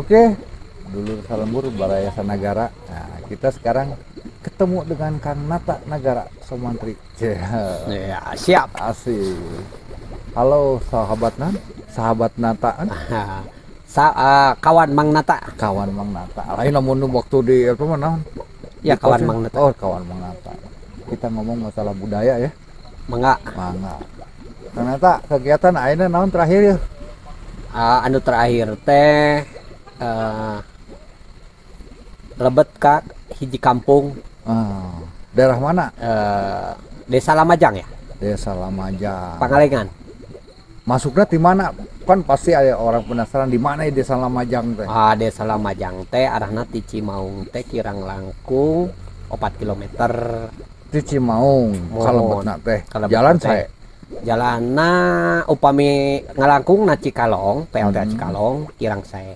Oke, dulu Salembur Baraya Sanagara. Nah, kita sekarang ketemu dengan Kang Nata Nagara Somantri. Ya, siap. Asik. Halo sahabat Nata kan? Kawan Mang Nata. Kawan Mang Nata. Lain namun waktu di apa mana? Ya, kawan Mang Nata. Oh, kawan Mang Nata. Kita ngomong masalah budaya ya. Mangga. Kang Nata, kegiatan ayeuna naon terakhir ya? Anu terakhir teh lebet ka hiji kampung Daerah mana? Desa Lamajang ya, Desa Lamajang. Pangalengan. Masuknya di mana? Kan pasti ada orang penasaran di mana ya Desa Lamajang teh. Desa Lamajang teh arahna ti Cimaung teh kirang langkung 4 kilometer. Di Cimaung, kalebetna teh. Jalan saya. Jalanna upami ngalangkung na Cikalong, PLTA Cikalong, kirang saya.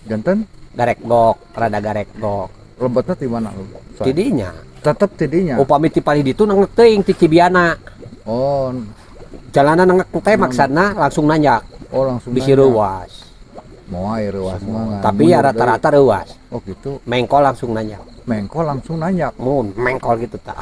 Janten Garekgok, rada garekgok. lebetna di mana lu? Tidinya. Tetep tidinya. Upami ti Paliditu nangek teuing ti Cibiana. Oh. Jalanan nangek teh maksudna langsung nanjak. Oh, langsung bisi reuwas. Mau air reuwas mah. Tapi ya rata-rata reuwas. Oh gitu. Mengkol langsung nanjak. Mengkol langsung nanjak. Mengkol gitu tah.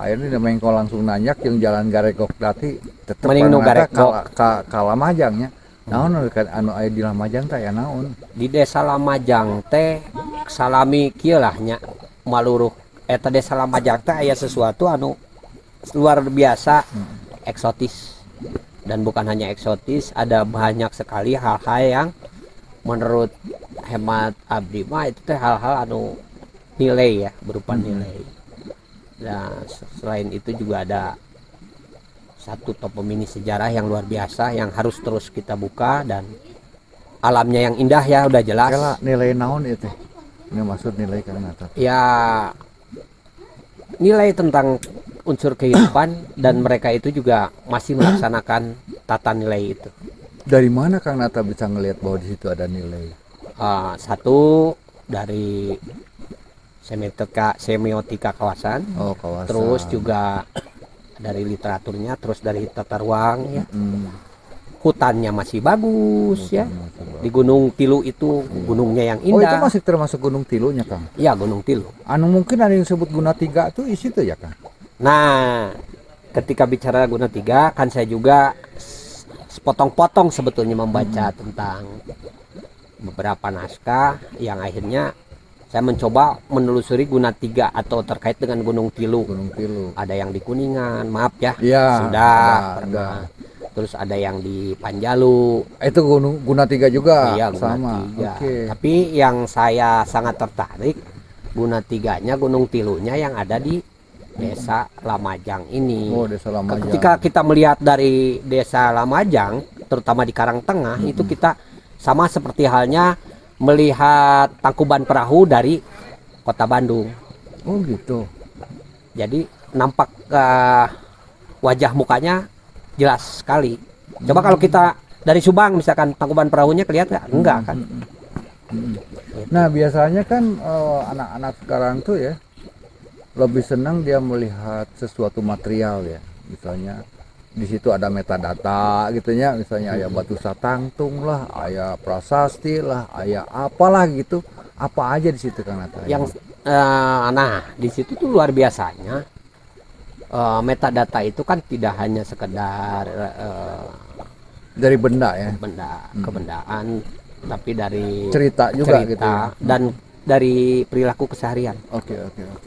Akhirnya mengkol langsung nanjak yang jalan garekgok berarti tetep mending nu garekgok ka Lamajangnya. Naon anu aya di Lamajang teh ya naon? Di Desa Lamajang teh salami kieu lah nya maluruh eta Desa Lamajang teh aya sesuatu anu luar biasa eksotis. Dan bukan hanya eksotis, ada banyak sekali hal-hal yang menurut hemat abdi mah itu teh hal-hal anu nilai ya, berupa nilai. Nah, selain itu juga ada satu toko mini sejarah yang luar biasa yang harus terus kita buka, dan alamnya yang indah ya udah jelas. Kala nilai naon itu? Ini maksud nilai karena apa? Ya nilai tentang unsur kehidupan dan mereka itu juga masih melaksanakan tata nilai itu. Dari mana Kang Nata bisa ngelihat bahwa di situ ada nilai? Satu dari semiotika kawasan. Oh, kawasan. Terus juga dari literaturnya, terus dari tata ruang ya. Hutannya masih bagus ya. Di Gunung Tilu itu gunungnya yang indah. Oh, itu masih termasuk Gunung Tilunya, Kang? Iya, Gunung Tilu. Anu mungkin ada yang disebut Guna Tiga itu isi itu ya, Kang? Nah, ketika bicara Guna Tiga kan saya juga sepotong-potong sebetulnya membaca tentang beberapa naskah yang akhirnya saya mencoba menelusuri Guna Tiga atau terkait dengan Gunung Tilu. Gunung Tilu. Ada yang di Kuningan, maaf ya. Ya, sudah ada. Terus ada yang di Panjalu. Itu Guna Tiga juga. Iya, Guna sama. Tiga. Okay. Tapi yang saya sangat tertarik Guna Tiganya, Gunung Tilunya yang ada di Desa Lamajang ini. Oh, Desa Lamajang. Ketika kita melihat dari Desa Lamajang, terutama di Karangtengah, itu kita sama seperti halnya melihat Tangkuban Perahu dari Kota Bandung. Oh gitu. Jadi nampak wajah mukanya jelas sekali. Coba kalau kita dari Subang misalkan Tangkuban Perahunya kelihatan nggak? Enggak kan? Nah, biasanya kan anak-anak sekarang tuh ya lebih senang dia melihat sesuatu material ya. Misalnya di situ ada metadata gitunya, misalnya aya batu satangtung lah, aya prasasti lah, aya apalah gitu. Apa aja di situ Kang Nata? Yang nah di situ tuh luar biasanya metadata itu kan tidak hanya sekedar dari benda ya, kebendaan, tapi dari cerita juga gitu ya? Dan dari perilaku keseharian. Oke.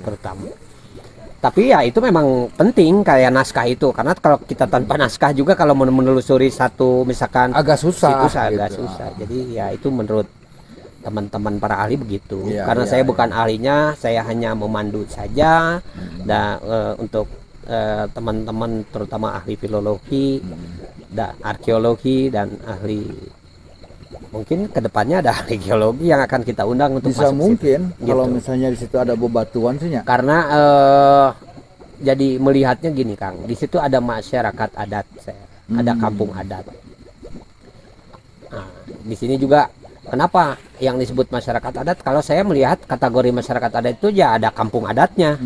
Terutama. Tapi ya itu memang penting kayak naskah itu, karena kalau kita tanpa naskah juga kalau menelusuri satu misalkan agak susah agak gitu. susah. Jadi ya itu menurut teman-teman para ahli begitu. Ya, karena saya bukan ahlinya, saya hanya memandu saja. Dan untuk teman-teman terutama ahli filologi, arkeologi dan ahli, mungkin kedepannya ada ahli geologi yang akan kita undang untuk bisa masuk mungkin situ, kalau gitu. misalnya di situ ada bebatuan sih ya. Karena jadi melihatnya gini Kang, di situ ada masyarakat adat, ada kampung adat. Nah, di sini juga kenapa yang disebut masyarakat adat? Kalau saya melihat kategori masyarakat adat itu ya ada kampung adatnya.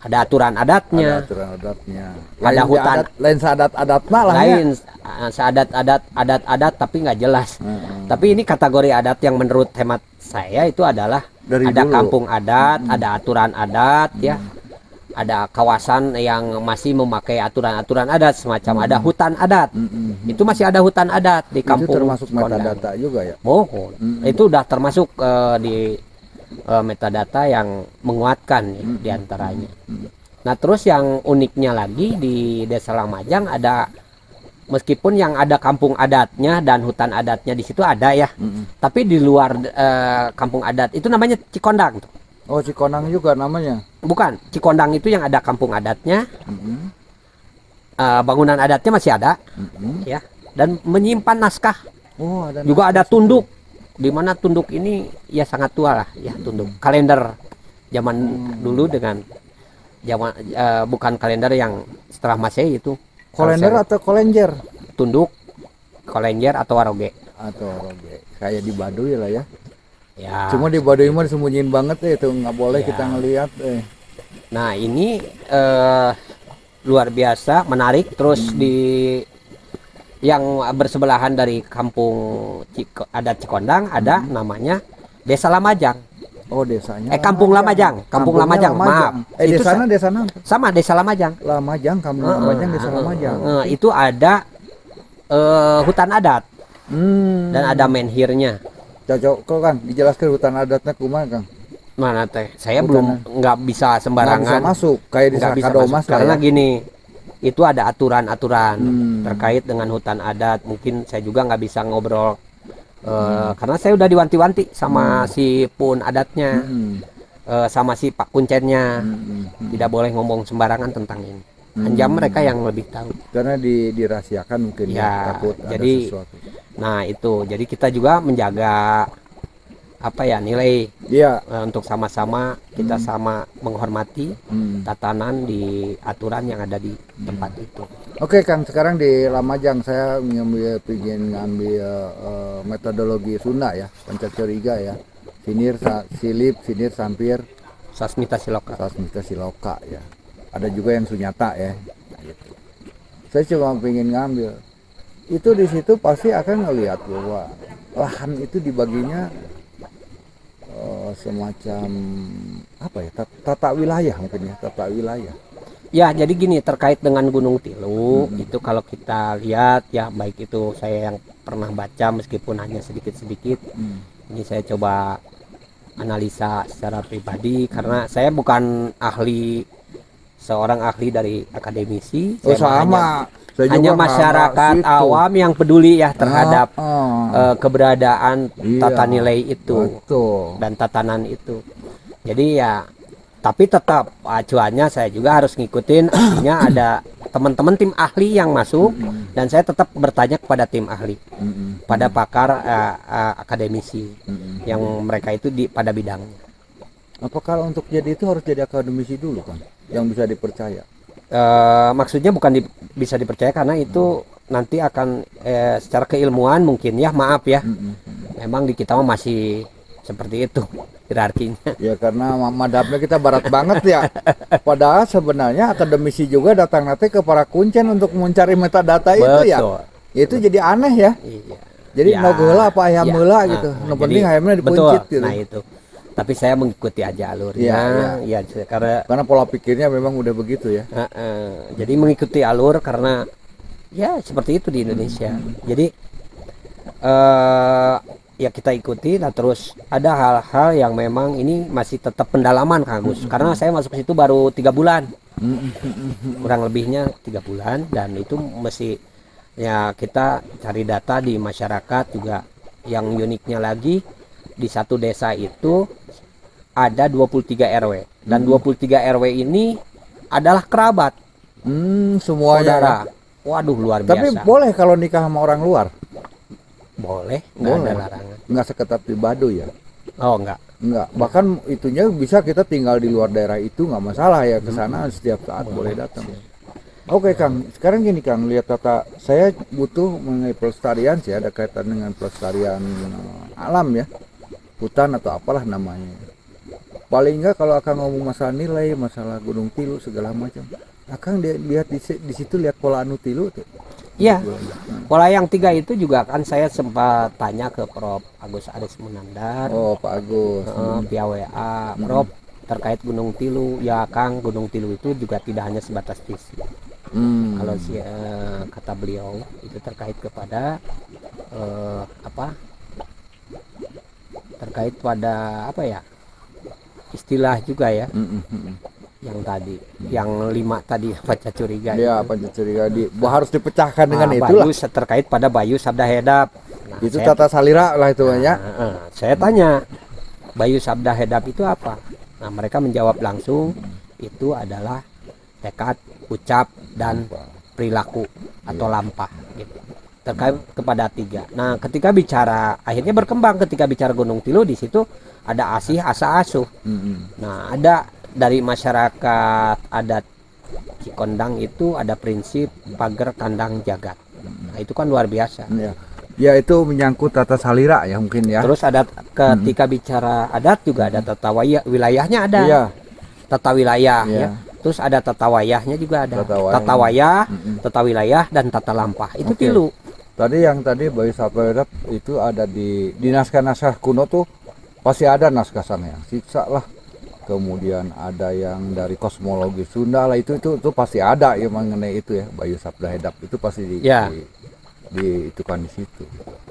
ada aturan adatnya, Ada aturan adatnya. Ada hutan. Lain seadat-adatna lah ya. lain seadat-adat tapi nggak jelas. Tapi ini kategori adat yang menurut hemat saya itu adalah Dari ada dulu. kampung adat, ada aturan adat ya. Ada kawasan yang masih memakai aturan-aturan adat semacam ada hutan adat. Itu masih ada hutan adat di Itu kampung termasuk Cikondang. metadata juga ya. Oh, itu udah termasuk di metadata yang menguatkan ya, diantaranya. Nah, terus yang uniknya lagi di Desa Lamajang ada, meskipun yang ada kampung adatnya dan hutan adatnya di situ ada ya, tapi di luar kampung adat itu namanya Cikondang tuh. Oh, Cikondang juga namanya. Bukan, Cikondang itu yang ada kampung adatnya, bangunan adatnya masih ada, ya, dan menyimpan naskah. Oh, ada Juga ada naskah tunduk, di mana tunduk ini ya sangat tua lah, ya tunduk. Kalender zaman dulu dengan zaman bukan kalender yang setelah Masehi itu. Kolender atau kolenjer? Tunduk, kolenjer atau waroge. Atau roge. Kayak di Baduy lah ya. Ya. Cuma di Baduy mah disembunyiin banget itu nggak boleh Ya. kita ngelihat. Nah ini luar biasa, menarik. Terus di yang bersebelahan dari kampung adat Cikondang ada namanya Desa Lamajang. Oh, desanya. Kampung Lamajang, Kampung Kampungnya Lamajang, maaf. Di Itu sana desa mana? sama Desa Lamajang. Lamajang, Kampung Lamajang, desa Lamajang. Itu ada hutan adat dan Dan ada menhirnya. cocok kok Kang, dijelaskan hutan adatnya kumaha Kang? Mana teh? Saya Hutan belum nggak bisa Nggak bisa sembarangan. masuk kayak di Nggak bisa Sakadomas masuk. lah Karena ya. gini, itu ada aturan-aturan Hmm. terkait dengan hutan adat. Mungkin saya juga nggak bisa ngobrol karena saya udah diwanti-wanti sama si pun adatnya, sama si Pak Kuncennya. Tidak boleh ngomong sembarangan tentang ini. Hanya mereka yang lebih tahu. Karena dirahasiakan mungkin ya, Ya, takut ada jadi sesuatu. nah itu, jadi kita juga menjaga apa ya, nilai Iya. untuk sama-sama kita sama menghormati tatanan di aturan yang ada di tempat itu. Oke Kang, sekarang di Lamajang saya ingin ngambil metodologi Sunda ya, Pancacuriga ya. Silip, sinir, sampir, Sasmita Siloka. sasmita siloka ya. Ada juga yang sunyata ya. Nah, gitu. Saya cuma pengen ngambil. Itu di situ pasti akan ngelihat bahwa lahan itu dibaginya semacam apa ya, tata wilayah mungkin ya, tata wilayah. Ya, jadi gini, terkait dengan Gunung Tilu itu kalau kita lihat ya, baik itu saya yang pernah baca meskipun hanya sedikit-sedikit. Ini saya coba analisa secara pribadi karena saya bukan seorang ahli dari akademisi. Oh, Saya sama. Saya hanya juga masyarakat situ. awam yang peduli ya terhadap keberadaan Iya, tata nilai itu betul. dan tatanan itu. Jadi ya, tapi tetap acuannya saya juga harus ngikutin, artinya ada teman-teman tim ahli yang masuk dan saya tetap bertanya kepada tim ahli, pada pakar akademisi yang mereka itu pada bidangnya. Apakah untuk jadi itu harus jadi akademisi dulu kan, yang bisa dipercaya? Maksudnya bukan bisa dipercaya karena itu nanti akan secara keilmuan mungkin ya, maaf ya, memang di kita masih seperti itu hierarkinya. Ya karena madhabnya kita barat banget ya. Padahal sebenarnya akademisi juga datang nanti ke para kuncen untuk mencari metadata itu ya. Betul. Itu jadi aneh ya. Iya. Jadi Ya, no geula apa ayam ya. heula gitu. Nah, No penting jadi, ayamnya dipuncit betul. gitu. Nah itu. Tapi saya mengikuti aja alurnya, ya karena Karena pola pikirnya memang udah begitu ya. jadi mengikuti alur karena ya seperti itu di Indonesia. Jadi ya kita ikuti. Nah terus ada hal-hal yang memang ini masih tetap pendalaman Kang Agus, karena saya masuk situ baru 3 bulan, kurang lebihnya 3 bulan, dan itu mesti ya kita cari data di masyarakat juga. Yang uniknya lagi di satu desa itu ada 23 RW dan 23 RW ini adalah kerabat, Semuanya. saudara. Ya. Waduh, luar Tapi biasa. boleh kalau nikah sama orang luar? Boleh, nggak ada Boleh. larangan. Nggak seketat di Baduy ya? Oh enggak. Enggak. Bahkan itunya bisa kita tinggal di luar daerah itu nggak masalah ya, ke sana setiap saat boleh datang. Oke Kang, sekarang gini Kang, lihat tata saya butuh mengenai pelestarian sih, ada kaitan dengan pelestarian alam ya, hutan atau apalah namanya. paling enggak kalau akan ngomong masalah nilai, masalah Gunung Tilu segala macam, akan dia lihat di situ lihat pola anu tilu tuh. Iya. Pola yang 3 itu juga kan saya sempat tanya ke Prof. Agus Aris Munandar. Oh, Pak Agus. Via WA, Prof, terkait Gunung Tilu. Ya Kang, Gunung Tilu itu juga tidak hanya sebatas fisik. Kalau kata beliau itu terkait kepada terkait pada apa ya, istilah juga ya, yang tadi, yang 5 tadi Panca Curiga. Ya, Panca Curiga harus dipecahkan dengan itulah. Bayu terkait pada Bayu Sabda Hedap. Itu tata salira lah itu ya. Saya tanya, Bayu Sabda Hedap itu apa? Nah, mereka menjawab langsung, itu adalah tekad, ucap, dan perilaku atau lampah gitu. Terkait kepada 3. Nah, ketika bicara akhirnya berkembang, ketika bicara Gunung Tilu di situ ada asih, asa, asuh. Nah, ada dari masyarakat adat Cikondang itu ada prinsip pagar kandang jagat. Nah, itu kan luar biasa. Ya, itu menyangkut tata salira ya mungkin ya. Terus ada ketika bicara adat juga ada tata wilayahnya ada. Iya. Tata wilayah ya. Terus ada tata wayahnya juga ada. Tata wayah, tata wilayah, dan tata lampah. Itu tilu. Tadi yang Bayu Sabda Hedap itu ada di naskah-naskah kuno tuh pasti ada naskah sana yang siksa lah. Kemudian ada yang dari kosmologi Sunda lah, itu pasti ada ya mengenai itu ya, Bayu Sabda Hedap itu pasti itu kan di situ.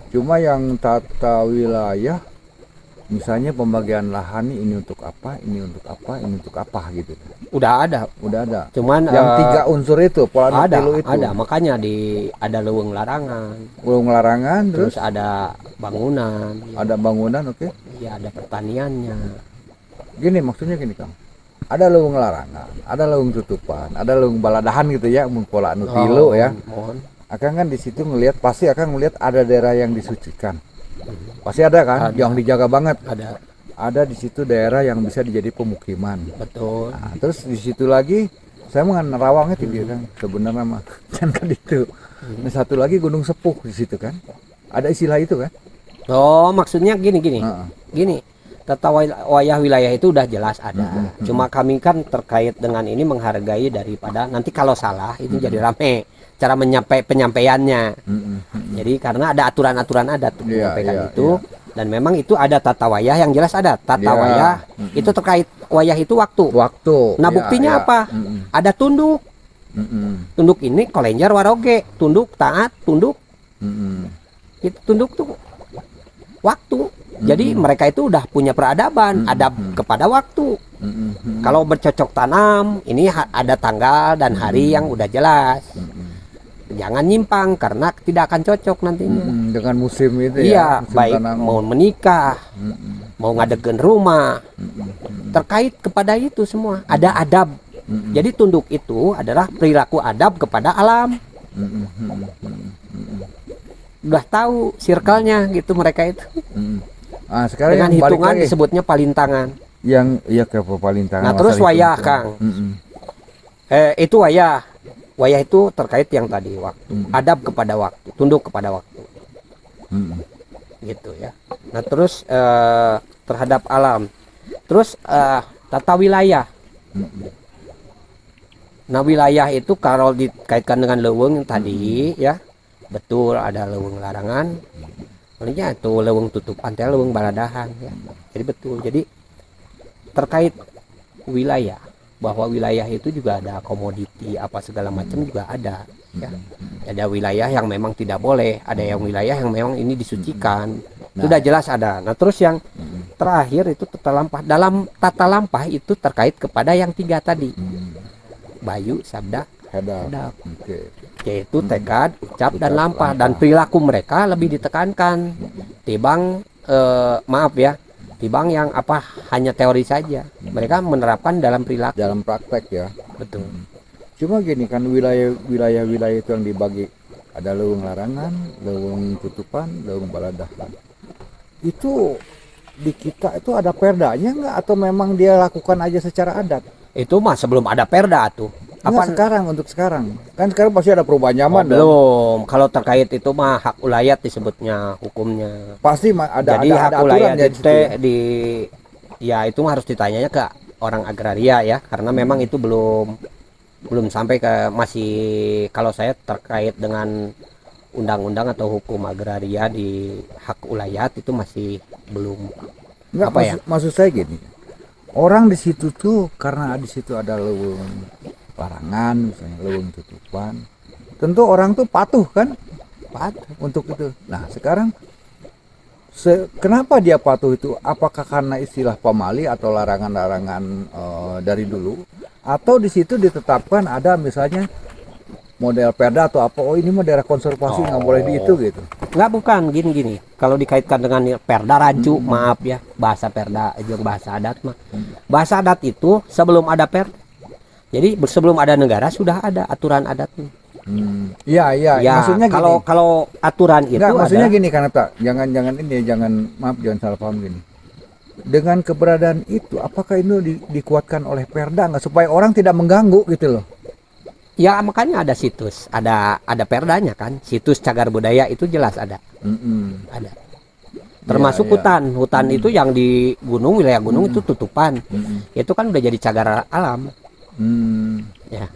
Cuma yang tata wilayah misalnya pembagian lahan ini untuk apa, ini untuk apa, ini untuk apa gitu. Udah ada. Cuman yang 3 unsur itu pola tilu itu. Ada, makanya ada leuweung larangan. Terus ada bangunan. Ada bangunan, oke. Iya, ada pertaniannya. Gini maksudnya gini Kang. Ada leuweung larangan, ada leuweung tutupan, ada leuweung baladahan gitu ya, mun pola anu tilu ya. Akan kan di situ pasti akan ngelihat ada daerah yang disucikan. Pasti ada kan, yang dijaga banget. Ada di situ daerah yang bisa dijadi pemukiman. Betul. Nah, terus di situ lagi saya mau nerawangnya tidak kan sebenarnya mah kan itu. Nah, satu lagi Gunung Sepuh di situ kan. Ada istilah itu kan? Oh, maksudnya gini. Gini. Tata wayah wilayah itu udah jelas ada. Cuma kami kan terkait dengan ini menghargai daripada nanti kalau salah itu jadi rame cara penyampaiannya. Jadi karena ada aturan-aturan adat menyampaikan itu. Dan memang itu ada tata wayah yang jelas ada. Tata wayah itu terkait wayah itu waktu. Nah, buktinya apa? Ada tunduk. Tunduk ini kolenjar waroge, tunduk taat, tunduk. Itu tunduk tuh waktu. Jadi mereka itu udah punya peradaban, adab kepada waktu. Kalau bercocok tanam, ini ada tanggal dan hari yang udah jelas. Jangan nyimpang karena tidak akan cocok nantinya. Dengan musim itu ya. Iya, baik tanam. Mau menikah, mau ngadegen rumah, terkait kepada itu semua ada adab. Jadi tunduk itu adalah perilaku adab kepada alam. Udah tahu circle-nya gitu mereka itu. Nah, sekarang dengan hitungan disebutnya palintangan. Yang kayak palintangan. Nah, terus wayah Kang. Itu wayah. Wayah itu terkait yang tadi waktu, adab kepada waktu, tunduk kepada waktu, gitu ya. Nah terus terhadap alam, terus tata wilayah. Nah wilayah itu kalau dikaitkan dengan leuweung tadi ya, betul ada leuweung larangan, palingnya itu leuweung tutupan, leuweung baladahan ya. Jadi betul. Jadi terkait wilayah. Bahwa wilayah itu juga ada komoditi apa segala macam juga ada ya. Ada wilayah yang memang tidak boleh, ada yang wilayah yang memang ini disucikan. Sudah jelas ada. Nah, terus yang terakhir itu tata lampah. Dalam tata lampah itu terkait kepada yang 3 tadi. Bayu, Sabda, Hedap. Yaitu tekad, ucap, dan lampah. Dan perilaku mereka lebih ditekankan. Tibang maaf ya. Tibang yang apa hanya teori saja, mereka menerapkan dalam perilaku, dalam praktek ya. Betul. Cuma gini kan wilayah itu yang dibagi ada leuweung larangan, leuweung tutupan, leuweung baladahan. Itu di kita itu ada perdanya nggak atau memang dia lakukan aja secara adat? Itu mah sebelum ada perda tuh. Apa sekarang untuk sekarang? Kan sekarang pasti ada perubahan zaman dong. Belum. Kalau terkait itu mah hak ulayat disebutnya hukumnya. Pasti ada. Jadi ada hak ulayat itu Ya itu mah harus ditanyanya ke orang agraria ya, karena memang itu belum sampai ke, masih kalau saya terkait dengan undang-undang atau hukum agraria di hak ulayat itu masih belum Enggak, apa ya. maksud saya gini. Orang di situ tuh karena di situ ada leuweung larangan, misalnya leuweung tutupan. Tentu orang tuh patuh kan untuk itu. Nah, sekarang kenapa dia patuh itu? Apakah karena istilah pamali atau larangan-larangan dari dulu, atau di situ ditetapkan ada misalnya model perda atau apa? Oh, ini mah daerah konservasi nggak boleh di itu gitu. Nggak, bukan gini. Kalau dikaitkan dengan perda rancu, maaf ya, bahasa perda jeung bahasa adat mah. Bahasa adat itu sebelum ada perda. Jadi sebelum ada negara sudah ada aturan adatnya. Iya, Ya, maksudnya gini. kalau aturan itu Enggak, maksudnya ada, gini kan, tak jangan ini, maaf, jangan salah paham gini. Dengan keberadaan itu, apakah itu dikuatkan oleh perda nggak supaya orang tidak mengganggu gitu loh? ya makanya ada situs, ada perdanya kan. Situs cagar budaya itu jelas ada. Ada. Termasuk Iya. hutan itu yang di gunung, wilayah gunung itu tutupan. Itu kan udah jadi cagar alam. Ya.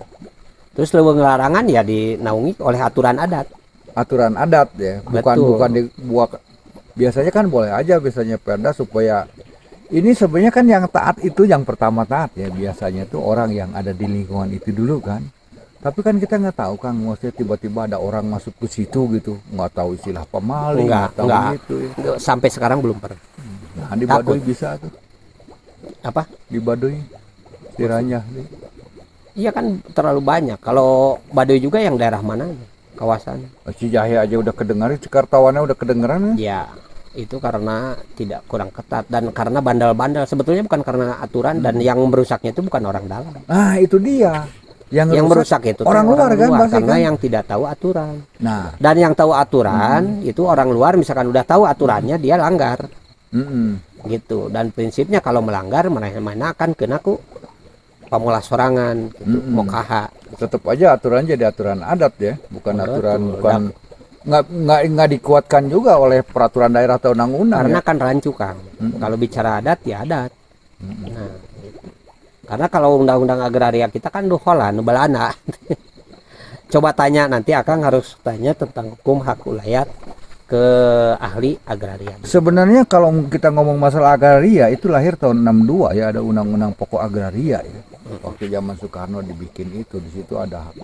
Terus leuweung larangan ya dinaungi oleh aturan adat. Aturan adat ya, Betul. bukan dibuat. Biasanya kan boleh aja biasanya perda supaya ini sebenarnya kan yang taat itu yang pertama taat ya, biasanya tuh orang yang ada di lingkungan itu dulu kan. Tapi kan kita nggak tahu kan, maksudnya tiba-tiba ada orang masuk ke situ gitu, nggak tau istilah pemaling, nggak tahu gitu ya. Sampai sekarang belum pernah. Nah, di Takut. Baduy bisa tuh, Apa? di Baduy, di Ranyah nih. Iya kan terlalu banyak. Kalau Baduy juga yang daerah mana? Kawasan. Cijahe aja udah kedengaran, Cikartawannya udah kedengeran ya. Ya, itu karena tidak kurang ketat dan karena bandel-bandel. Sebetulnya bukan karena aturan dan yang merusaknya itu bukan orang dalam. Nah itu dia, Yang merusak itu orang luar kan pasti karena kan. yang tidak tahu aturan. Nah, Dan yang tahu aturan itu orang luar, misalkan udah tahu aturannya dia langgar. Gitu. Dan prinsipnya kalau melanggar mana akan kena ku pamulas sorangan gitu, mokaha. tetap aja aturan jadi aturan adat ya, bukan Betul. aturan, bukan nggak dikuatkan juga oleh peraturan daerah atau undang-undang Karena ya. kan rancu Kang. Kalau bicara adat ya adat. Nah, gitu. Karena kalau undang-undang agraria kita kan duhola nu balana. Coba tanya, nanti Akang harus tanya tentang hukum hak ulayat ke ahli agraria. Sebenarnya kalau kita ngomong masalah agraria itu lahir tahun 62 ya, ada undang-undang pokok agraria ya. Waktu zaman Soekarno dibikin itu, di situ ada hak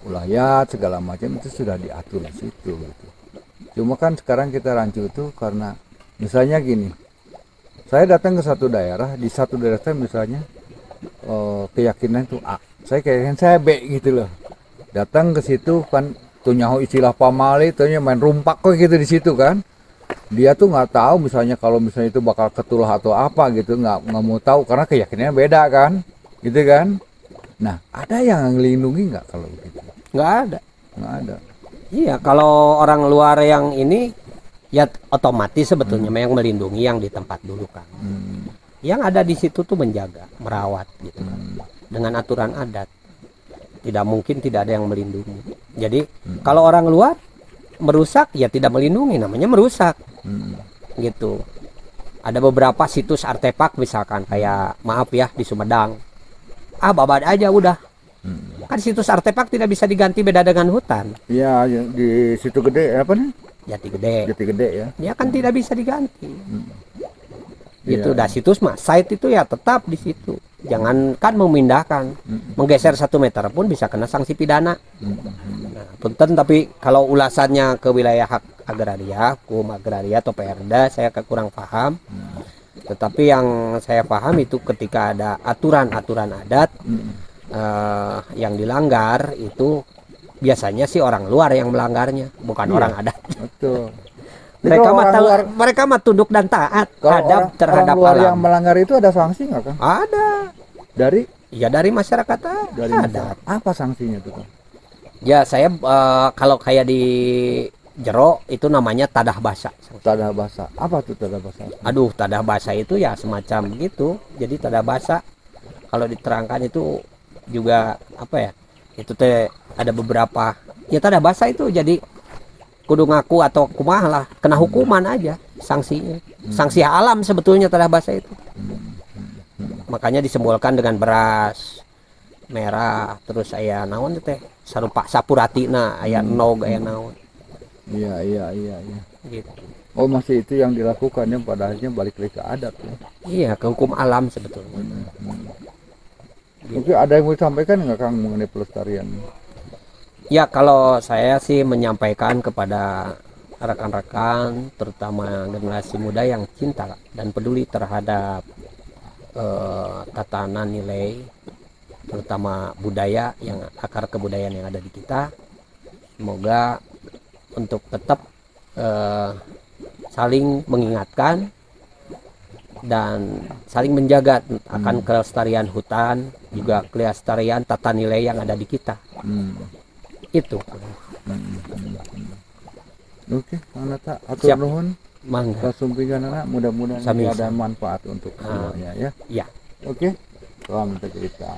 ulayat segala macam itu sudah diatur di situ gitu. Cuma kan sekarang kita rancu itu karena misalnya gini, saya datang ke satu daerah, di satu daerah saya misalnya keyakinan itu A, saya keyakinan saya B gitu loh. Datang ke situ kan tuh nyaho istilah pamali, tuhnya main rumpak kok gitu di situ kan. Dia tuh nggak tahu misalnya kalau misalnya itu bakal ketulah atau apa gitu, nggak mau tahu karena keyakinannya beda kan, gitu kan. Nah, ada yang ngelindungi nggak kalau begitu? Nggak ada. Nggak ada. Iya, kalau orang luar yang ini ya otomatis sebetulnya yang melindungi yang di tempat dulu kan. Yang ada di situ tuh menjaga, merawat gitu kan. Dengan aturan adat. Tidak mungkin tidak ada yang melindungi. Jadi kalau orang luar merusak ya tidak melindungi, namanya merusak. Gitu. Ada beberapa situs artefak misalkan kayak maaf ya di Sumedang. Babad aja udah. Kan situs artefak tidak bisa diganti, beda dengan hutan. Iya, di situ gede apa nih? Jati gede. Jati gede ya. Ya kan tidak bisa diganti. Gitu. Iya. Dah situs mah site itu ya tetap di situ. Jangankan memindahkan, menggeser 1 meter pun bisa kena sanksi pidana. Nah, punten, tapi kalau ulasannya ke wilayah hak agraria, hukum agraria atau perda, saya kurang paham. Tetapi yang saya paham itu ketika ada aturan-aturan adat yang dilanggar itu biasanya sih orang luar yang melanggarnya, bukan orang adat. Betul. Mereka mah tunduk dan taat terhadap orang luar alam. yang melanggar itu ada sanksi nggak kan? Ada. Dari Dari masyarakat dari ada. apa sanksinya tuh kan? Ya saya kalau kayak di Jero itu namanya tadah basa. Tadah basa. Apa tuh tadah basa? Aduh, tadah basa itu ya semacam gitu. Jadi tadah basa kalau diterangkan itu juga apa ya? Itu teh ada beberapa. Ya tadah basa itu jadi kudu ngaku atau kumaha lah, kena hukuman aja sanksinya. Sanksi alam sebetulnya tadah basa itu. makanya disembolkan dengan beras merah, terus aya naon teh sarupa sapuratina aya nog aya naon Iya, iya, iya, iya. gitu. Oh, masih itu yang dilakukannya, padahalnya balik lagi ke adat ya. Iya, ke hukum alam sebetulnya. Oke, ada yang mau disampaikan nggak Kang mengenai pelestarian? Ya, kalau saya sih menyampaikan kepada rekan-rekan, terutama generasi muda yang cinta dan peduli terhadap tatanan nilai, terutama budaya yang akar kebudayaan yang ada di kita. Semoga untuk tetap saling mengingatkan dan saling menjaga akan kelestarian hutan, juga kelestarian tata nilai yang ada di kita. Itu. Oke, Mang Nata, Siap. atur nuhun. Mangga. Kasumpikanana, mudah-mudahan Sami. ada manfaat untuk semuanya ya. Ya. Oke, salam cerita.